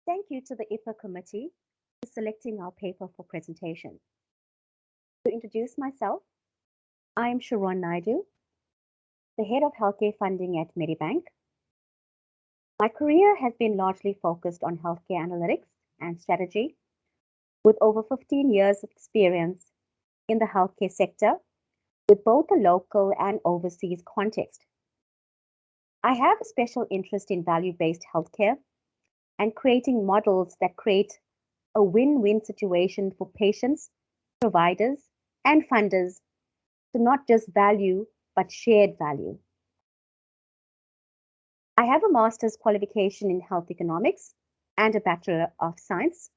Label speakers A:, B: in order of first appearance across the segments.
A: Thank you to the IHACPA committee for selecting our paper for presentation. To introduce myself, I am Sharon Naidoo, the head of healthcare funding at Medibank. My career has been largely focused on healthcare analytics and strategy, with over 15 years of experience in the healthcare sector, with both a local and overseas context. I have a special interest in value-based healthcare and creating models that create a win-win situation for patients, providers, and funders to not just value, but shared value. I have a master's qualification in health economics and a Bachelor of Science.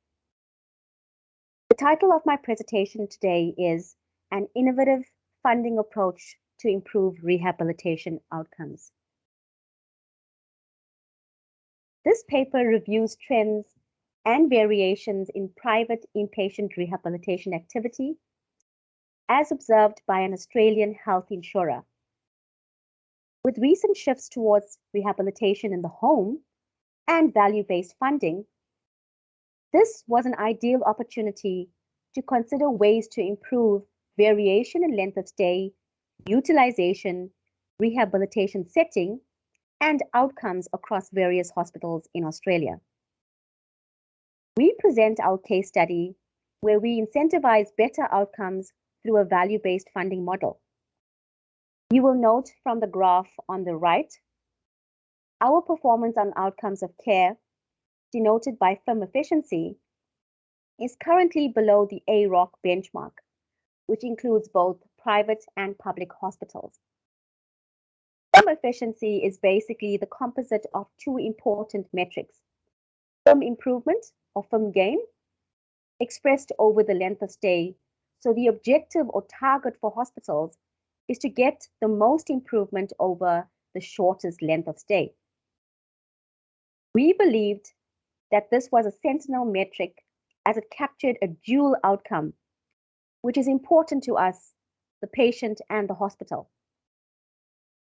A: The title of my presentation today is An Innovative Funding Approach to Improve Rehabilitation Outcomes. This paper reviews trends and variations in private inpatient rehabilitation activity as observed by an Australian health insurer. With recent shifts towards rehabilitation in the home and value-based funding, this was an ideal opportunity to consider ways to improve variation in length of stay, utilization, rehabilitation setting, and outcomes across various hospitals in Australia. We present our case study where we incentivize better outcomes through a value-based funding model. You will note from the graph on the right, our performance on outcomes of care, denoted by firm efficiency, is currently below the AROC benchmark, which includes both private and public hospitals. Firm efficiency is basically the composite of two important metrics: firm improvement or firm gain, expressed over the length of stay. So the objective or target for hospitals is to get the most improvement over the shortest length of stay. We believed that this was a sentinel metric as it captured a dual outcome, which is important to us, the patient and the hospital.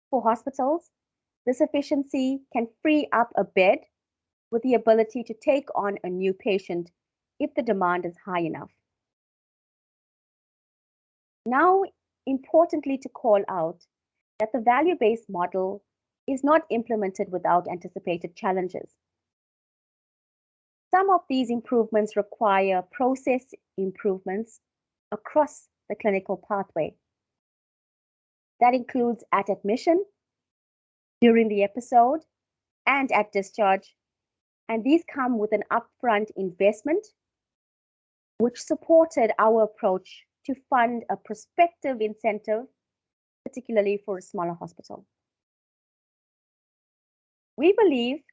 A: For hospitals, this efficiency can free up a bed with the ability to take on a new patient if the demand is high enough. Now, importantly to call out that the value-based model is not implemented without anticipated challenges. Some of these improvements require process improvements across the clinical pathway. That includes at admission, during the episode, and at discharge, and these come with an upfront investment, which supported our approach to fund a prospective incentive, particularly for a smaller hospital. We believe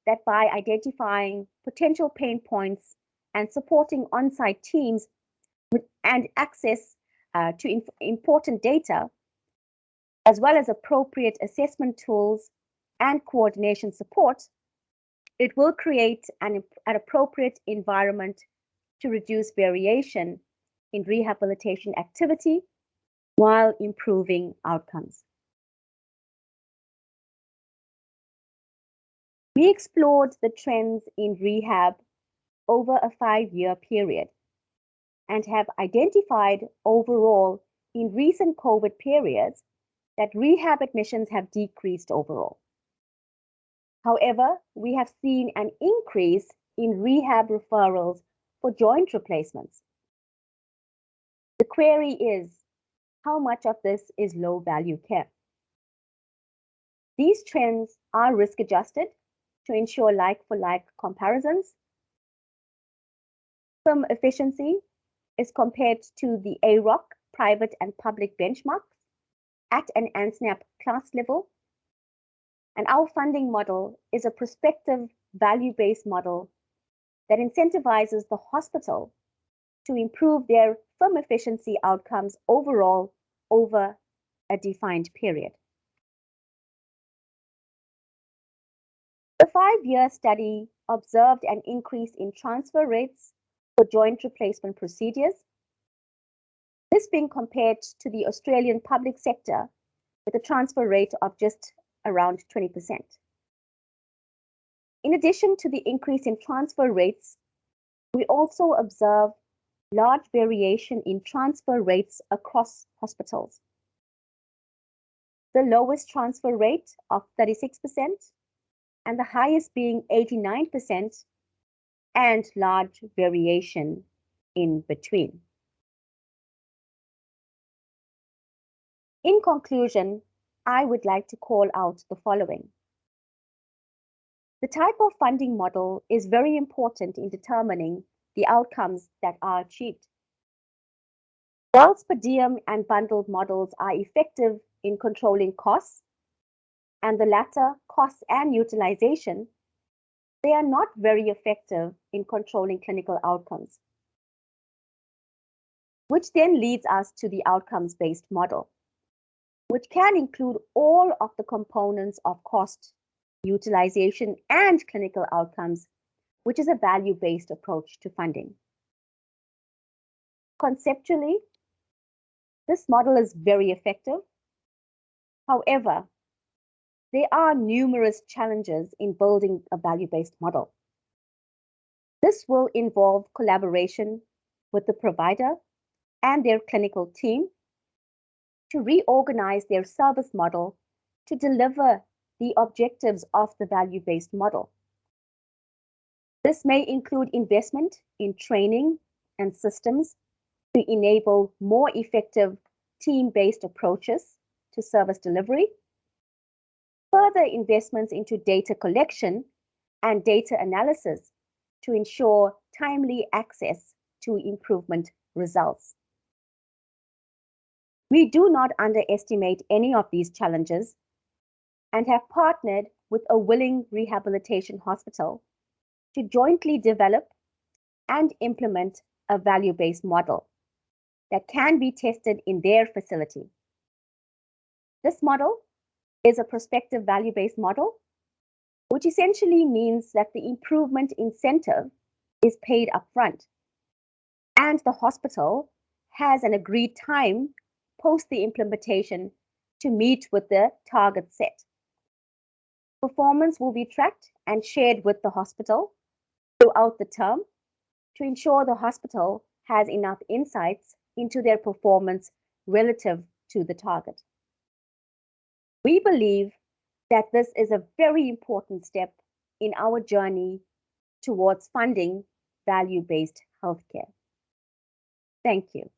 A: that by identifying potential pain points and supporting on-site teams and access to important data, as well as appropriate assessment tools and coordination support, it will create an appropriate environment to reduce variation in rehabilitation activity while improving outcomes. We explored the trends in rehab over a 5-year period and have identified overall in recent COVID periods that rehab admissions have decreased overall. However, we have seen an increase in rehab referrals for joint replacements. The query is, how much of this is low-value care? These trends are risk-adjusted to ensure like-for-like comparisons. Firm efficiency is compared to the AROC private and public benchmarks at an ANSNAP class level. And our funding model is a prospective value-based model that incentivizes the hospital to improve their firm efficiency outcomes overall over a defined period. The 5-year study observed an increase in transfer rates for joint replacement procedures, this being compared to the Australian public sector with a transfer rate of just around 20%. In addition to the increase in transfer rates, we also observe large variation in transfer rates across hospitals. The lowest transfer rate of 36% and the highest being 89%, and large variation in between. In conclusion, I would like to call out the following. The type of funding model is very important in determining the outcomes that are achieved. Whilst per diem and bundled models are effective in controlling costs, and the latter, costs and utilization, they are not very effective in controlling clinical outcomes. Which then leads us to the outcomes-based model, which can include all of the components of cost, utilization, and clinical outcomes, which is a value-based approach to funding. Conceptually, this model is very effective. However, there are numerous challenges in building a value-based model. This will involve collaboration with the provider and their clinical team to reorganize their service model to deliver the objectives of the value-based model. This may include investment in training and systems to enable more effective team-based approaches to service delivery, further investments into data collection and data analysis to ensure timely access to improvement results. We do not underestimate any of these challenges and have partnered with a willing rehabilitation hospital to jointly develop and implement a value-based model that can be tested in their facility. This model is a prospective value-based model, which essentially means that the improvement incentive is paid upfront, and the hospital has an agreed time post the implementation to meet with the target set. Performance will be tracked and shared with the hospital throughout the term to ensure the hospital has enough insights into their performance relative to the target. We believe that this is a very important step in our journey towards funding value-based healthcare. Thank you.